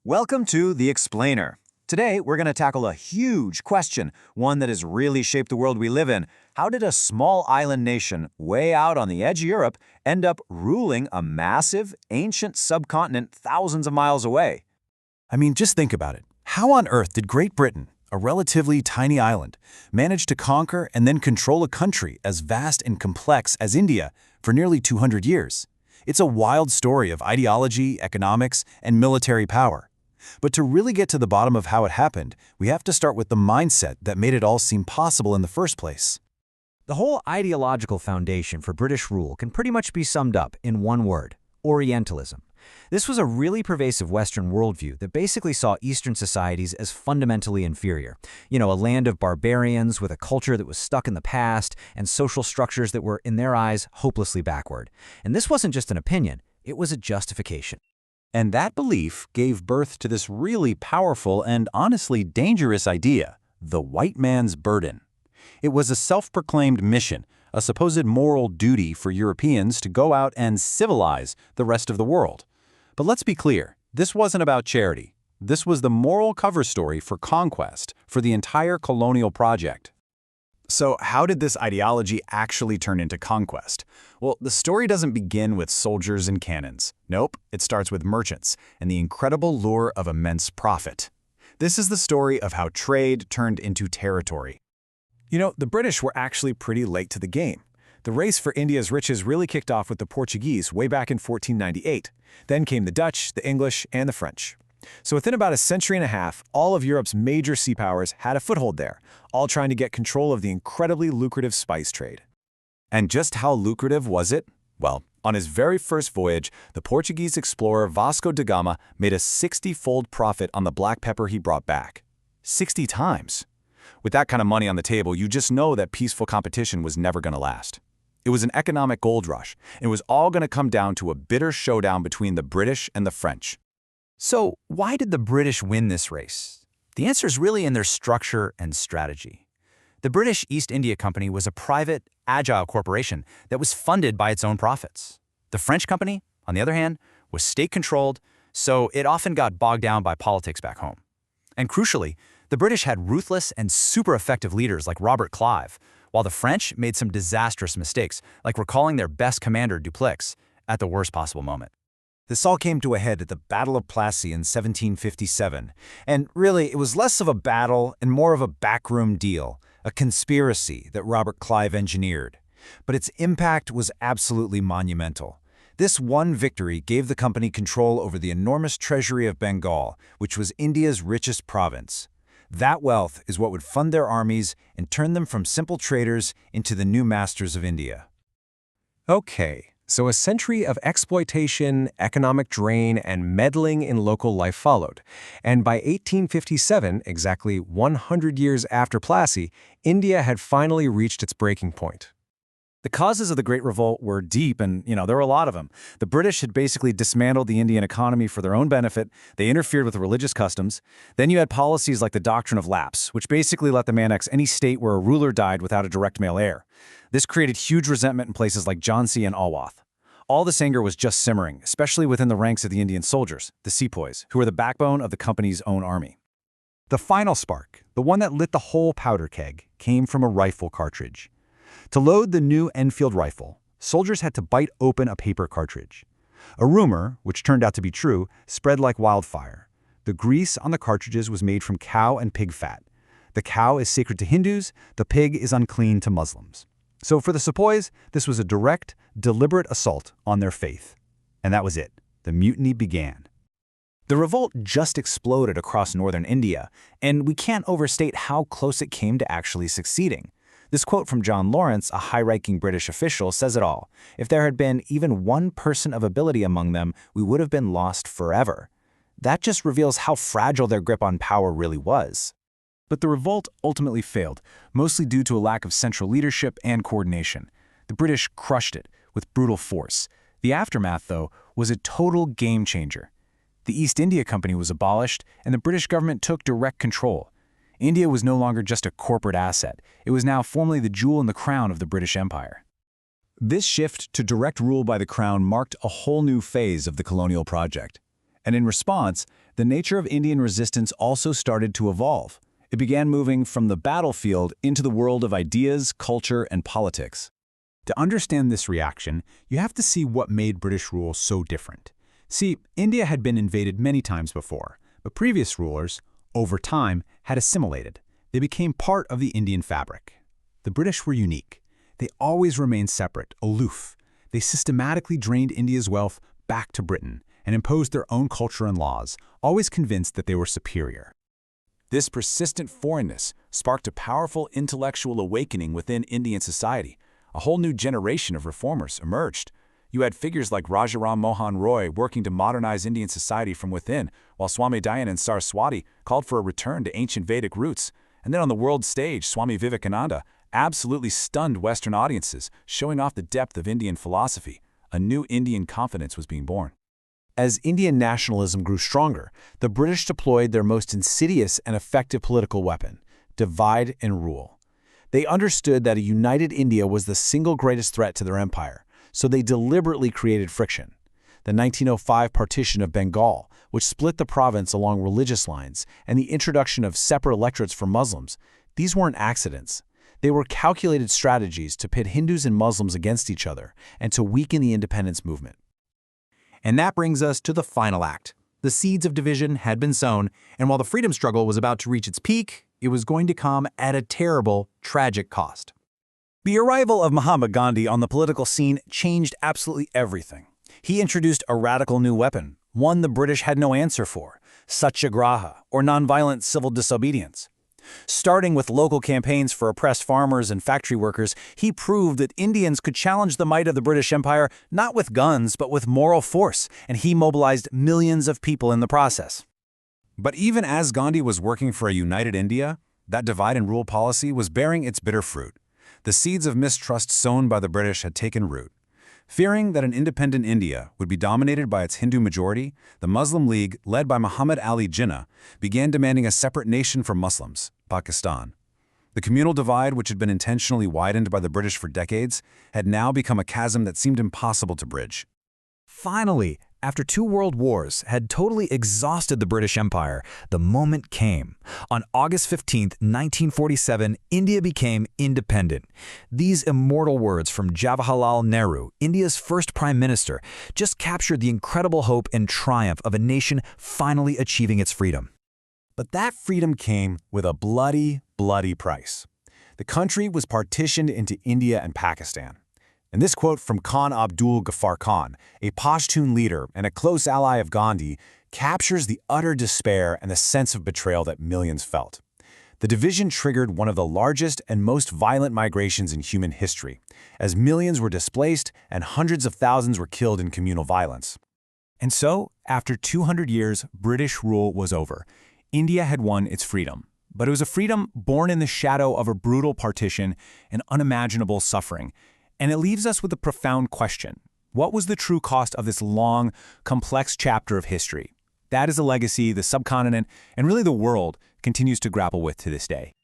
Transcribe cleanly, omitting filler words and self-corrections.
Welcome to The Explainer. Today, we're going to tackle a huge question, one that has really shaped the world we live in. How did a small island nation, way out on the edge of Europe, end up ruling a massive, ancient subcontinent thousands of miles away? I mean, just think about it. How on earth did Great Britain, a relatively tiny island, manage to conquer and then control a country as vast and complex as India for nearly 200 years? It's a wild story of ideology, economics, and military power. But to really get to the bottom of how it happened, we have to start with the mindset that made it all seem possible in the first place. The whole ideological foundation for British rule can pretty much be summed up in one word: Orientalism. This was a really pervasive Western worldview that basically saw Eastern societies as fundamentally inferior. A land of barbarians with a culture that was stuck in the past and social structures that were, in their eyes, hopelessly backward. And this wasn't just an opinion, it was a justification. And that belief gave birth to this really powerful and honestly dangerous idea, the white man's burden. It was a self-proclaimed mission, a supposed moral duty for Europeans to go out and civilize the rest of the world. But let's be clear, this wasn't about charity. This was the moral cover story for conquest, for the entire colonial project. So how did this ideology actually turn into conquest? Well, the story doesn't begin with soldiers and cannons. Nope, it starts with merchants and the incredible lure of immense profit. This is the story of how trade turned into territory. The British were actually pretty late to the game. The race for India's riches really kicked off with the Portuguese way back in 1498. Then came the Dutch, the English, and the French. So within about a century and a half, all of Europe's major sea powers had a foothold there, all trying to get control of the incredibly lucrative spice trade. And just how lucrative was it? Well, on his very first voyage, the Portuguese explorer Vasco da Gama made a 60-fold profit on the black pepper he brought back. 60 times. With that kind of money on the table, you just know that peaceful competition was never going to last. It was an economic gold rush, and it was all going to come down to a bitter showdown between the British and the French. So, why did the British win this race? The answer is really in their structure and strategy. The British East India Company was a private, agile corporation that was funded by its own profits. The French company, on the other hand, was state-controlled, so it often got bogged down by politics back home. And crucially, the British had ruthless and super effective leaders like Robert Clive, while the French made some disastrous mistakes, like recalling their best commander, Dupleix, at the worst possible moment. This all came to a head at the Battle of Plassey in 1757, and really it was less of a battle and more of a backroom deal, a conspiracy that Robert Clive engineered. But its impact was absolutely monumental. This one victory gave the company control over the enormous treasury of Bengal, which was India's richest province. That wealth is what would fund their armies and turn them from simple traders into the new masters of India. Okay. So a century of exploitation, economic drain, and meddling in local life followed. And by 1857, exactly 100 years after Plassey, India had finally reached its breaking point. The causes of the Great Revolt were deep, and there were a lot of them. The British had basically dismantled the Indian economy for their own benefit. They interfered with religious customs. Then you had policies like the doctrine of lapse, which basically let them annex any state where a ruler died without a direct male heir. This created huge resentment in places like Jhansi and Alwath. All this anger was just simmering, especially within the ranks of the Indian soldiers, the Sepoys, who were the backbone of the company's own army. The final spark, the one that lit the whole powder keg, came from a rifle cartridge. To load the new Enfield rifle, soldiers had to bite open a paper cartridge. A rumor, which turned out to be true, spread like wildfire. The grease on the cartridges was made from cow and pig fat. The cow is sacred to Hindus, the pig is unclean to Muslims. So for the Sepoys, this was a direct, deliberate assault on their faith. And that was it. The mutiny began. The revolt just exploded across northern India, and we can't overstate how close it came to actually succeeding. This quote from John Lawrence, a high-ranking British official, says it all. If there had been even one person of ability among them, we would have been lost forever. That just reveals how fragile their grip on power really was. But the revolt ultimately failed, mostly due to a lack of central leadership and coordination. The British crushed it with brutal force. The aftermath, though, was a total game changer. The East India Company was abolished, and the British government took direct control. India was no longer just a corporate asset. It was now formally the jewel in the crown of the British Empire. This shift to direct rule by the crown marked a whole new phase of the colonial project. And in response, the nature of Indian resistance also started to evolve. It began moving from the battlefield into the world of ideas, culture, and politics. To understand this reaction, you have to see what made British rule so different. See, India had been invaded many times before, but previous rulers, over time, had assimilated. They became part of the Indian fabric. The British were unique. They always remained separate, aloof. They systematically drained India's wealth back to Britain and imposed their own culture and laws, always convinced that they were superior. This persistent foreignness sparked a powerful intellectual awakening within Indian society. A whole new generation of reformers emerged. You had figures like Rajaram Mohan Roy working to modernize Indian society from within, while Swami Dayanand Saraswati called for a return to ancient Vedic roots. And then on the world stage, Swami Vivekananda absolutely stunned Western audiences, showing off the depth of Indian philosophy. A new Indian confidence was being born. As Indian nationalism grew stronger, the British deployed their most insidious and effective political weapon: divide and rule. They understood that a united India was the single greatest threat to their empire, so they deliberately created friction. The 1905 partition of Bengal, which split the province along religious lines, and the introduction of separate electorates for Muslims, these weren't accidents. They were calculated strategies to pit Hindus and Muslims against each other and to weaken the independence movement. And that brings us to the final act. The seeds of division had been sown, and while the freedom struggle was about to reach its peak, it was going to come at a terrible, tragic cost. The arrival of Mahatma Gandhi on the political scene changed absolutely everything. He introduced a radical new weapon, one the British had no answer for: satyagraha, or nonviolent civil disobedience. Starting with local campaigns for oppressed farmers and factory workers, he proved that Indians could challenge the might of the British Empire not with guns but with moral force, and he mobilized millions of people in the process. But even as Gandhi was working for a united India, that divide and rule policy was bearing its bitter fruit. The seeds of mistrust sown by the British had taken root. Fearing that an independent India would be dominated by its Hindu majority, the Muslim League, led by Muhammad Ali Jinnah, began demanding a separate nation for Muslims, Pakistan. The communal divide, which had been intentionally widened by the British for decades, had now become a chasm that seemed impossible to bridge. Finally, after 2 world wars had totally exhausted the British Empire, the moment came. On August 15, 1947, India became independent. These immortal words from Jawaharlal Nehru, India's first prime minister, just captured the incredible hope and triumph of a nation finally achieving its freedom. But that freedom came with a bloody, bloody price. The country was partitioned into India and Pakistan. And this quote from Khan Abdul Ghaffar Khan, a Pashtun leader and a close ally of Gandhi, captures the utter despair and the sense of betrayal that millions felt. The division triggered one of the largest and most violent migrations in human history, as millions were displaced and hundreds of thousands were killed in communal violence. And so, after 200 years, British rule was over. India had won its freedom. But it was a freedom born in the shadow of a brutal partition and unimaginable suffering. And it leaves us with a profound question. What was the true cost of this long, complex chapter of history? That is a legacy the subcontinent, and really the world, continues to grapple with to this day.